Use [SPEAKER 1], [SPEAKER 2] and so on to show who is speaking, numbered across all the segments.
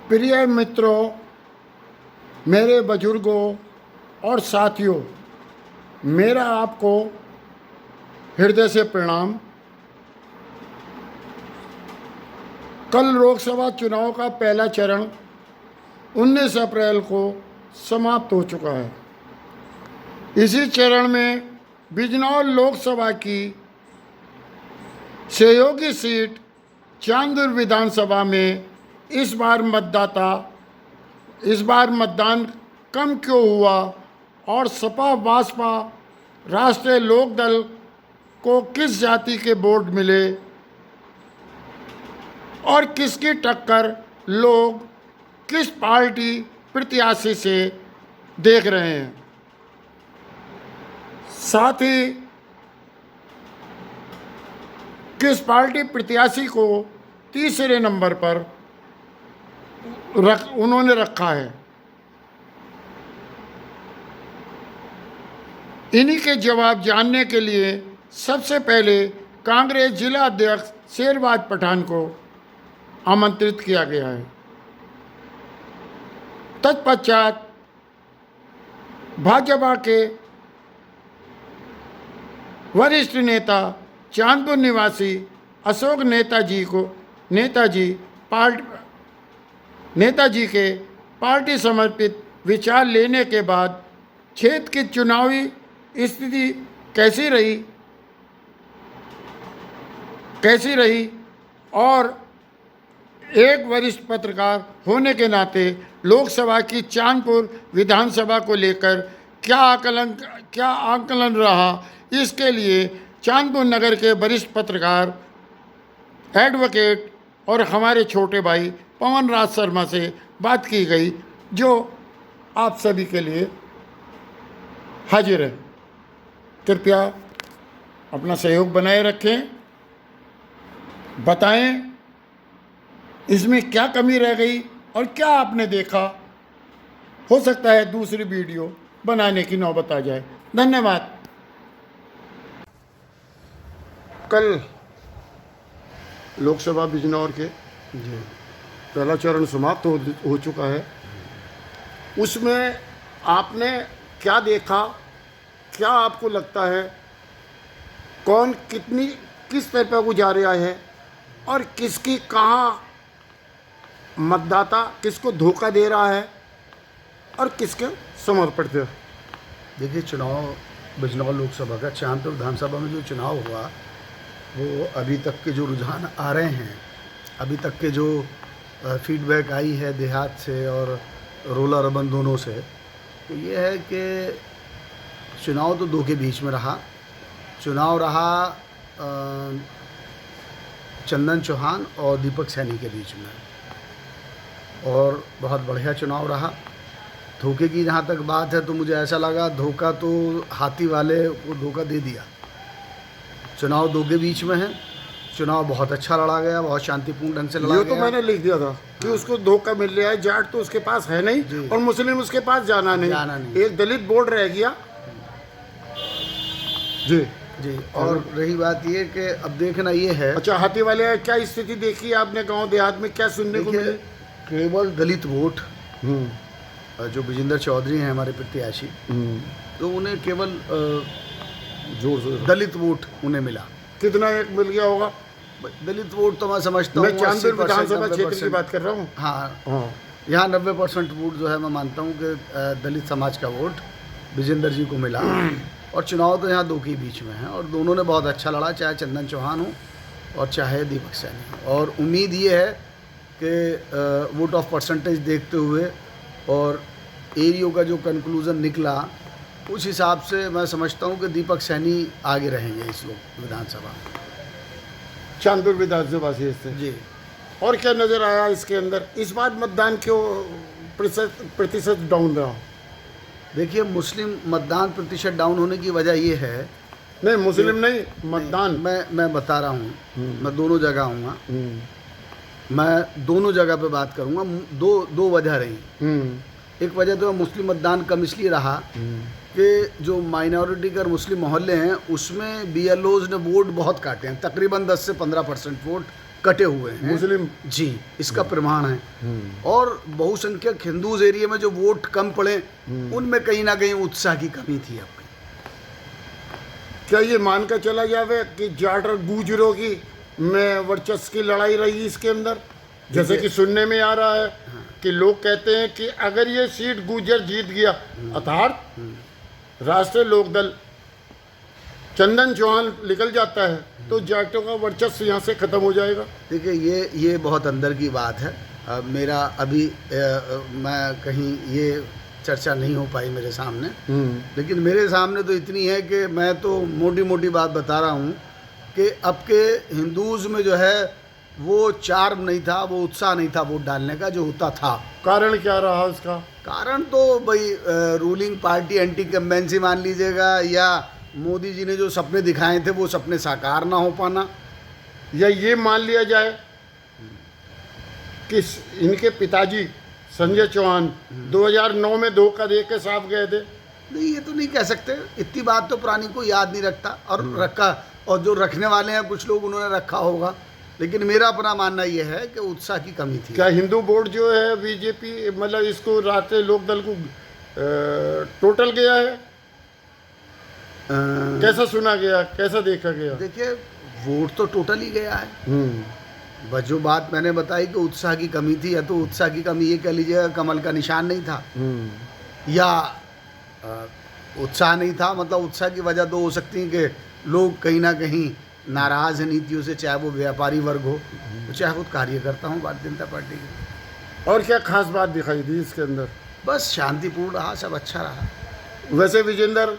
[SPEAKER 1] प्रिय मित्रों, मेरे बुजुर्गों और साथियों, मेरा आपको हृदय से प्रणाम। कल लोकसभा चुनाव का पहला चरण 19 अप्रैल को समाप्त हो चुका है। इसी चरण में बिजनौर लोकसभा की सहयोगी सीट चांदुर विधानसभा में इस बार मतदान कम क्यों हुआ और सपा बसपा राष्ट्रीय लोक दल को किस जाति के वोट मिले और किसकी टक्कर लोग किस पार्टी प्रत्याशी से देख रहे हैं। साथ ही किस पार्टी प्रत्याशी को तीसरे नंबर पर उन्होंने रखा है। इन्हीं के जवाब जानने के लिए सबसे पहले कांग्रेस जिला अध्यक्ष शेरबाज पठान को आमंत्रित किया गया है। तत्पश्चात भाजपा के वरिष्ठ नेता चांदपुर निवासी अशोक नेताजी के पार्टी समर्पित विचार लेने के बाद क्षेत्र की चुनावी स्थिति कैसी रही और एक वरिष्ठ पत्रकार होने के नाते लोकसभा की चांदपुर विधानसभा को लेकर क्या आकलन रहा, इसके लिए चांदपुर नगर के वरिष्ठ पत्रकार एडवोकेट और हमारे छोटे भाई पवन राज शर्मा से बात की गई, जो आप सभी के लिए हाजिर है। कृपया अपना सहयोग बनाए रखें, बताएं इसमें क्या कमी रह गई और क्या आपने देखा। हो सकता है दूसरी वीडियो बनाने की नौबत आ जाए। धन्यवाद। कल लोकसभा बिजनौर के पहला चरण समाप्त हो चुका है। उसमें आपने क्या देखा, क्या आपको लगता है कौन किस तरह पर गुजार रहा है और किसकी कहाँ मतदाता किसको धोखा दे रहा है और किसके समर्पित है।
[SPEAKER 2] देखिए, चुनाव बिजनौर लोकसभा का चांदपुर विधानसभा में जो चुनाव हुआ, वो अभी तक के जो रुझान आ रहे हैं, अभी तक के जो फीडबैक आई है देहात से और रोला रबन दोनों से, तो ये है कि चुनाव तो दो के बीच में रहा। चुनाव रहा चंदन चौहान और दीपक सैनी के बीच में, और बहुत बढ़िया चुनाव रहा। धोखे की जहाँ तक बात है, तो मुझे ऐसा लगा धोखा तो हाथी वाले को धोखा दे दिया। चुनाव दो के बीच में है। चुनाव बहुत अच्छा लड़ा गया, बहुत शांतिपूर्ण ढंग से लड़ा गया।
[SPEAKER 1] ये तो मैंने लिख दिया था कि उसको धोखा मिल रहा है। जाट तो उसके पास है नहीं और मुस्लिम उसके पास जाना नहीं। एक दलित वोट रह गया। जी।
[SPEAKER 2] और रही बात ये कि अब देखना ये है।
[SPEAKER 1] अच्छा, हाथी वाले क्या स्थिति देखी आपने गांव देहात में, क्या सुनने को मिले?
[SPEAKER 2] केवल दलित वोट, जो विजेंद्र चौधरी हैं हमारे प्रत्याशी, तो उन्हें केवल
[SPEAKER 1] जोर से
[SPEAKER 2] दलित वोट उन्हें मिला।
[SPEAKER 1] कितना एक मिल गया होगा
[SPEAKER 2] दलित वोट? तो मैं समझता हूँ,
[SPEAKER 1] मैं चांदपुर विधानसभा क्षेत्र की बात कर रहा हूँ।
[SPEAKER 2] हाँ, यहाँ 90% वोट जो है, मैं मानता हूँ कि दलित समाज का वोट विजेंद्र जी को मिला। और चुनाव तो यहाँ दो के बीच में है और दोनों ने बहुत अच्छा लड़ा, चाहे चंदन चौहान हो और चाहे दीपक सैनी। और उम्मीद ये है कि वोट ऑफ परसेंटेज देखते हुए और एरियो का जो कंक्लूज़न निकला, उस हिसाब से मैं समझता हूँ कि दीपक सैनी आगे रहेंगे इस लोक विधानसभा
[SPEAKER 1] चांदपुर विधानसभा से।
[SPEAKER 2] जी।
[SPEAKER 1] और क्या नज़र आया इसके अंदर? इस बार मतदान क्यों प्रतिशत डाउन रहा?
[SPEAKER 2] देखिए, मुस्लिम मतदान प्रतिशत डाउन होने की वजह ये है।
[SPEAKER 1] नहीं, मुस्लिम नहीं, मतदान।
[SPEAKER 2] मैं बता रहा हूँ, मैं दोनों जगह आऊँगा, मैं दोनों जगह पे बात करूँगा। दो वजह रही। एक वजह तो मुस्लिम मतदान कम इसलिए रहा कि जो माइनॉरिटी का मुस्लिम मोहल्ले हैं, उसमें BLOs ने वोट बहुत काटे हैं। तकरीबन 10 से 15% वोट कटे हुए हैं
[SPEAKER 1] मुस्लिम।
[SPEAKER 2] जी, इसका प्रमाण है। और बहुसंख्यक हिंदूज एरिया में जो वोट कम पड़े उनमें कहीं ना कहीं उत्साह की कमी थी आपकी।
[SPEAKER 1] क्या ये मान कर चला जावे कि जाट और गुजरों की में वर्चस्व की लड़ाई रही इसके अंदर? जैसे कि सुनने में आ रहा है कि लोग कहते हैं कि अगर ये सीट गुजर जीत गया अर्थात राष्ट्रीय लोकदल चंदन चौहान निकल जाता है तो जाटों का वर्चस्व यहाँ से खत्म हो जाएगा।
[SPEAKER 2] देखिए ये बहुत अंदर की बात है। मेरा अभी मैं कहीं ये चर्चा नहीं हो पाई मेरे सामने, लेकिन मेरे सामने तो इतनी है कि मैं तो मोटी मोटी बात बता रहा हूँ कि अब के हिंदूज में जो है वो चार्म नहीं था, वो उत्साह नहीं था वोट डालने का जो होता था।
[SPEAKER 1] कारण क्या रहा उसका?
[SPEAKER 2] कारण तो भाई रूलिंग पार्टी एंटी कंबेंसी मान लीजिएगा, या मोदी जी ने जो सपने दिखाए थे वो सपने साकार ना हो पाना,
[SPEAKER 1] या ये मान लिया जाए कि इनके पिताजी संजय चौहान 2009 में धोखा दे के साफ गए थे।
[SPEAKER 2] नहीं, ये तो नहीं कह सकते, इतनी बात तो प्राणी को याद नहीं रखता और रखा, और जो रखने वाले हैं कुछ लोग उन्होंने रखा होगा, लेकिन मेरा अपना मानना यह है कि उत्साह की कमी थी।
[SPEAKER 1] क्या हिंदू वोट जो है बीजेपी मतलब इसको राष्ट्रीय लोकदल को टोटल गया है? कैसा सुना गया, कैसा देखा गया?
[SPEAKER 2] देखिए वोट तो टोटल ही गया है। बस जो बात मैंने बताई कि उत्साह की कमी थी, या तो उत्साह की कमी ये कह लीजिएगा कमल का निशान नहीं था, या उत्साह नहीं था, मतलब उत्साह की वजह तो हो सकती है कि लोग कहीं ना कहीं नाराज़ है नीतियों से, चाहे वो व्यापारी वर्ग हो, चाहे वो कार्यकर्ता हूँ भारतीय जनता पार्टी के।
[SPEAKER 1] और क्या खास बात दिखाई दी इसके अंदर?
[SPEAKER 2] बस शांतिपूर्ण रहा, सब अच्छा रहा।
[SPEAKER 1] वैसे विजेंद्र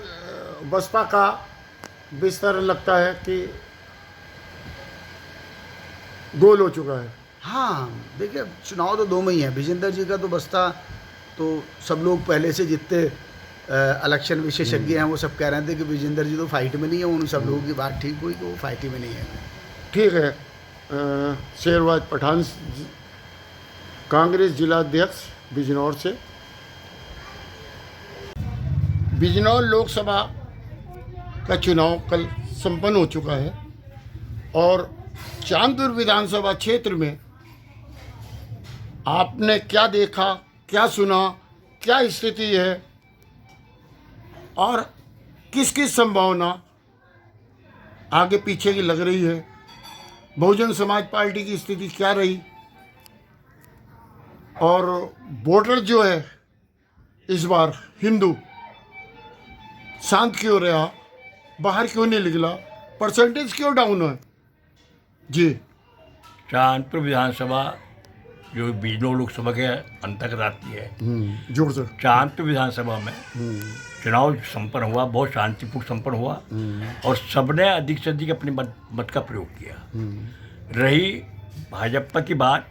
[SPEAKER 1] बसपा का बिस्तर लगता है कि गोल हो चुका है।
[SPEAKER 2] हाँ देखिए, चुनाव तो 2 में ही है। विजेंद्र जी का तो बसता तो सब लोग पहले से जितने इलेक्शन विशेषज्ञ हैं वो सब कह रहे थे कि विजेंद्र जी तो फाइट में नहीं है। उन सब लोगों की बात ठीक हुई कि वो फाइट में नहीं है।
[SPEAKER 1] ठीक है। शेरवाज पठान कांग्रेस जिला अध्यक्ष बिजनौर से। बिजनौर लोकसभा का चुनाव कल संपन्न हो चुका है और चांदपुर विधानसभा क्षेत्र में आपने क्या देखा, क्या सुना, क्या स्थिति है और किस किस संभावना आगे पीछे की लग रही है? बहुजन समाज पार्टी की स्थिति क्या रही और वोटर जो है इस बार हिंदू शांत क्यों रहा, बाहर क्यों नहीं निकला, परसेंटेज क्यों डाउन है? जी,
[SPEAKER 3] चांदपुर विधानसभा जो बिजनौर लोकसभा के अंतर्गत आती है,
[SPEAKER 1] जोर से।
[SPEAKER 3] चांदपुर विधानसभा में चुनाव संपन्न हुआ, बहुत शांतिपूर्ण संपन्न हुआ और सबने अधिक से अधिक अपने मत का प्रयोग किया। रही भाजपा की बात,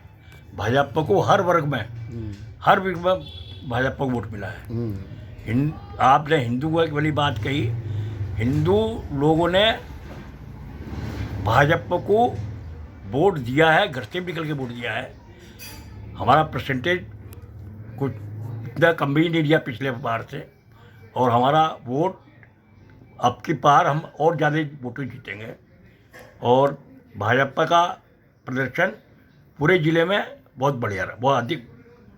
[SPEAKER 3] भाजपा को हर वर्ग में भाजपा को वोट मिला है। आपने हिंदू वाली बात कही, हिंदू लोगों ने भाजपा को वोट दिया है, घर से निकल के वोट दिया है। हमारा परसेंटेज कुछ इतना कम भी नहीं दिया पिछले बार से, और हमारा वोट अब की बार हम और ज़्यादा वोट जीतेंगे। और भाजपा का प्रदर्शन पूरे ज़िले में बहुत बढ़िया रहा, बहुत अधिक,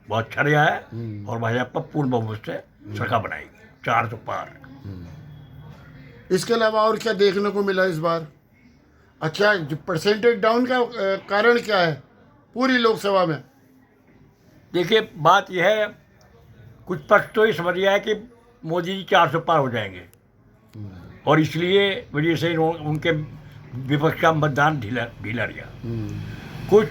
[SPEAKER 3] बहुत अच्छा रहा है और भाजपा पूर्ण बहुमत से सरकार बनाएगी 400 पार।
[SPEAKER 1] इसके अलावा और क्या देखने को मिला इस बार? अच्छा, परसेंटेज डाउन का कारण क्या है पूरी लोकसभा में?
[SPEAKER 3] देखिए बात यह है, कुछ पक्ष तो ये समझ गया है कि मोदी जी 400 पार हो जाएंगे और इसलिए वजह से उनके विपक्ष का मतदान ढीला रहा। कुछ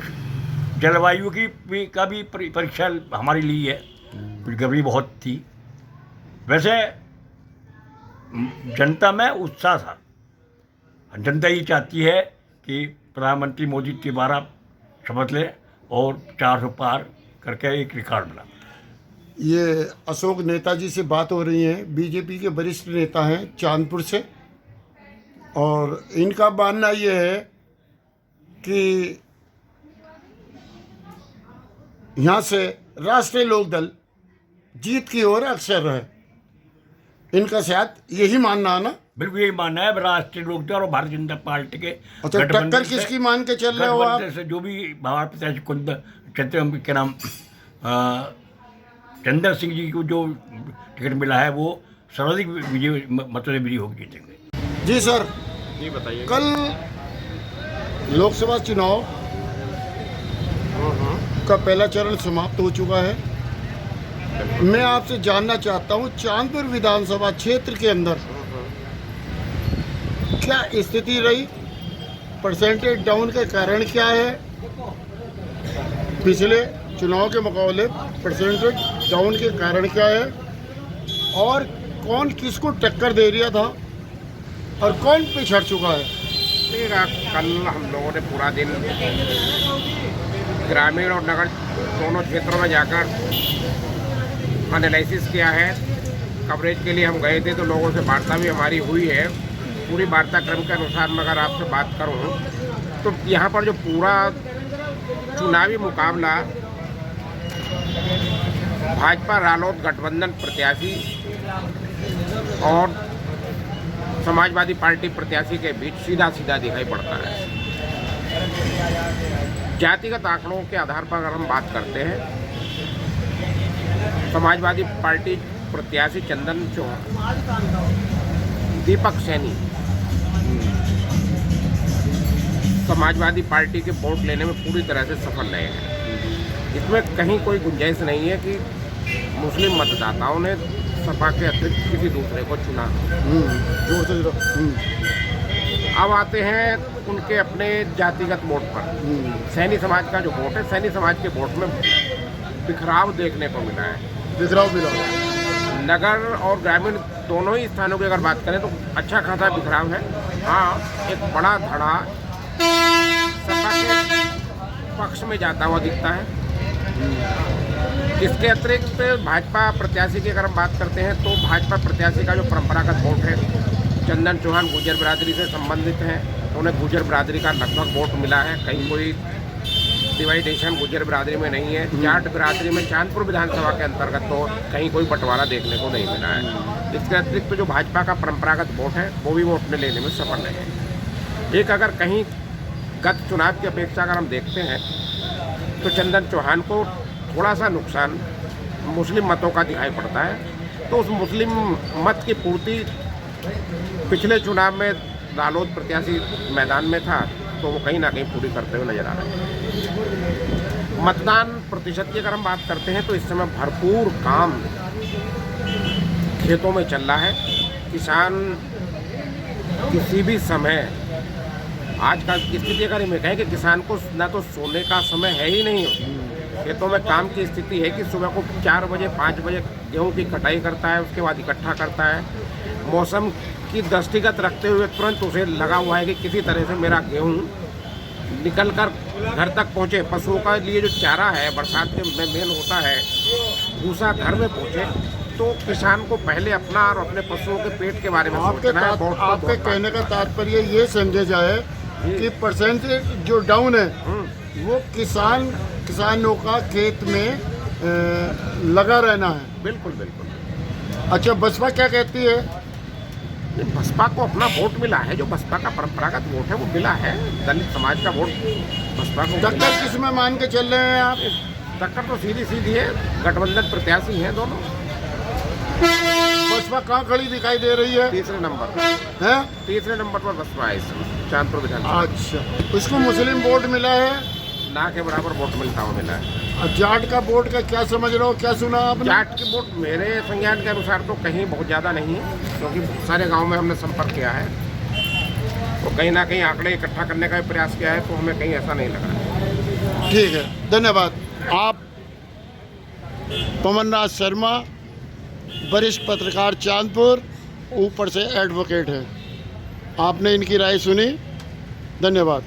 [SPEAKER 3] जलवायु का भी परीक्षा हमारे लिए है, कुछ गड़बड़ी बहुत थी। वैसे जनता में उत्साह था, जनता ये चाहती है कि प्रधानमंत्री मोदी दोबारा शपथ ले और 400 पार करके एक रिकॉर्ड बना।
[SPEAKER 1] ये अशोक नेताजी से बात हो रही है, बीजेपी के वरिष्ठ नेता हैं चांदपुर से, और इनका मानना ये है कि यहाँ से राष्ट्रीय लोकदल जीत की ओर अक्सर है। इनका शायद यही मानना है ना?
[SPEAKER 3] बिल्कुल यही मानना है राष्ट्रीय लोक दल और भारतीय जनता पार्टी के
[SPEAKER 1] अच्छा, टक्कर किसकी मान के चल रहे हो आप?
[SPEAKER 3] गठबंधन से जो भी भाजपा प्रत्याशी क्या नाम चंदन सिंह जी को जो टिकट मिला है वो सर्वाधिक विजय मतों से विजयी होकर जीतेंगे।
[SPEAKER 1] जी सर,
[SPEAKER 4] जी बताइए।
[SPEAKER 1] कल लोकसभा चुनाव का पहला चरण समाप्त हो चुका है। मैं आपसे जानना चाहता हूं, चांदपुर विधानसभा क्षेत्र के अंदर क्या स्थिति रही, परसेंटेज डाउन के कारण क्या है, पिछले चुनाव के मुकाबले परसेंटेज डाउन के कारण क्या है, और कौन किसको टक्कर दे रहा था और कौन पिछड़ चुका है?
[SPEAKER 4] मेरा कल हम लोगों ने पूरा दिन ग्रामीण और नगर दोनों क्षेत्रों में जाकर एनालिसिस किया है। कवरेज के लिए हम गए थे तो लोगों से वार्ता भी हमारी हुई है। पूरी वार्ताक्रम के अनुसार मैं अगर आपसे बात करूं तो यहाँ पर जो पूरा चुनावी मुकाबला भाजपा रालोद गठबंधन प्रत्याशी और समाजवादी पार्टी प्रत्याशी के बीच सीधा सीधा दिखाई पड़ता है। जातिगत आंकड़ों के आधार पर अगर हम बात करते हैं, समाजवादी पार्टी प्रत्याशी चंदन चौहान, दीपक सैनी समाजवादी पार्टी के वोट लेने में पूरी तरह से सफल रहे हैं। इसमें कहीं कोई गुंजाइश नहीं है कि मुस्लिम मतदाताओं ने सपा के अतिरिक्त किसी दूसरे को चुना।
[SPEAKER 1] जोर से जोर।
[SPEAKER 4] अब आते हैं उनके अपने जातिगत वोट पर। सैनी समाज का जो वोट है, सैनी समाज के वोट में बिखराव देखने को मिला है।
[SPEAKER 1] बिखराव मिला।
[SPEAKER 4] नगर और ग्रामीण दोनों ही स्थानों की अगर बात करें तो अच्छा खासा बिखराव है। हाँ, एक बड़ा धड़ा सपा के पक्ष में जाता हुआ दिखता है। इसके अतिरिक्त भाजपा प्रत्याशी की अगर हम बात करते हैं तो भाजपा प्रत्याशी का जो परंपरागत वोट है, चंदन चौहान गुर्जर बिरादरी से संबंधित हैं, तो उन्हें गुर्जर बिरादरी का लगभग वोट मिला है। कहीं कोई डिवाइडेशन गुर्जर बिरादरी में नहीं है। जाट बिरादरी में चांदपुर विधानसभा के अंतर्गत तो कहीं कोई बंटवारा देखने को नहीं मिला है। इसके अतिरिक्त जो भाजपा का परंपरागत वोट है वो भी वो अपने लेने में सफल रहे हैं। एक अगर कहीं गत चुनाव की अपेक्षा अगर हम देखते हैं तो चंदन चौहान को थोड़ा सा नुकसान मुस्लिम मतों का दिखाई पड़ता है। तो उस मुस्लिम मत की पूर्ति पिछले चुनाव में रालोद प्रत्याशी मैदान में था तो वो कहीं ना कहीं पूरी करते हुए नजर आ रहे हैं। मतदान प्रतिशत की अगर हम बात करते हैं तो इस समय भरपूर काम खेतों में चल रहा है। किसान किसी भी समय, आज का स्थिति अगर मैं कहें कि किसान को ना तो सोने का समय है ही नहीं, खेतों में काम की स्थिति है कि सुबह को 4 बजे 5 बजे गेहूं की कटाई करता है, उसके बाद इकट्ठा करता है। मौसम की दृष्टिगत रखते हुए तुरंत उसे लगा हुआ है कि किसी तरह से मेरा गेहूं निकल कर घर तक पहुंचे। पशुओं का लिए जो चारा है बरसात के में मेन होता है, भूसा घर में पहुंचे। तो किसान को पहले अपना और अपने पशुओं के पेट के बारे में सोचना है।
[SPEAKER 1] आपके कहने का तात्पर्य ये समझे जाए कि परसेंटेज जो डाउन है वो किसानों का खेत में लगा रहना है।
[SPEAKER 4] बिल्कुल बिल्कुल।
[SPEAKER 1] अच्छा, बसपा क्या कहती है?
[SPEAKER 4] बसपा को अपना वोट मिला है, जो बसपा का परंपरागत वोट है वो मिला है। दलित समाज का वोट बसपा को।
[SPEAKER 1] टक्कर किस में मान के चल रहे हैं आप?
[SPEAKER 4] टक्कर तो सीधी सीधी है, गठबंधन प्रत्याशी हैं दोनों।
[SPEAKER 1] बसपा कहाँ खड़ी दिखाई दे रही है?
[SPEAKER 4] तीसरे नंबर
[SPEAKER 1] है,
[SPEAKER 4] तीसरे नंबर पर बसपा है इस समय चांदपुर विधानसभा।
[SPEAKER 1] अच्छा, उसको मुस्लिम वोट मिला है,
[SPEAKER 4] ना के बराबर वोट मिलता हुआ मिला है।
[SPEAKER 1] जाट का वोट का क्या समझ रहे हो, क्या सुना आपने?
[SPEAKER 4] जाट की वोट मेरे संज्ञान के अनुसार तो कहीं बहुत ज़्यादा नहीं है, क्योंकि बहुत सारे गाँव में हमने संपर्क किया है तो कहीं ना कहीं आंकड़े इकट्ठा करने का भी प्रयास किया है, तो हमें कहीं ऐसा नहीं लगा।
[SPEAKER 1] ठीक है, धन्यवाद। आप पवनराज शर्मा, वरिष्ठ पत्रकार चांदपुर, ऊपर से एडवोकेट हैं। आपने इनकी राय सुनी, धन्यवाद।